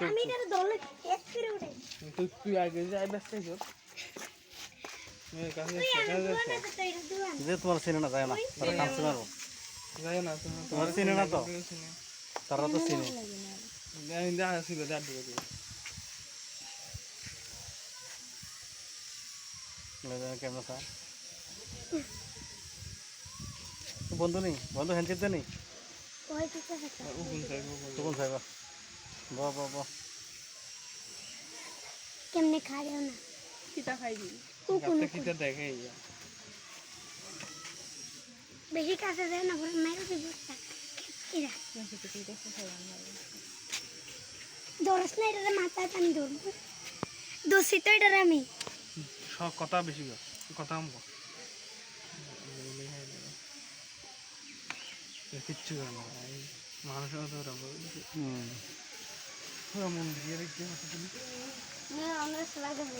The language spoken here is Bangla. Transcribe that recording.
আমি এটা দলে এক করে উঠে তুই আগে যাই ব্যস্ত হইছ মেয়ের কাছে যে তোমার চিনে না যায় না তারা কামছে মারবো যাই না তোমার চিনে না তো তারা তো চিনে আমি যা ছিল দেড় দিকে কেমন স্যার বন্ধু নেই বন্ধু হ্যান্ডশেক দে নেই ওই কিছু আছে উকুন চাইব তখন চাইবা বাহ বাহ বাহ কেমনে খাইও না কিতা খাইবি গাতে কিটা দেখে ইয়া বেশি কাছে যায় না বলে মেরে দিব এরা দরস না এটা মাথা আমি ধরবো দোষী তো এটা আমি সব কথা বেশি কথা কম কিচ্ছু করে না মানুষের তো মন দিয়ে রেখে আমরা সেলাই দেবো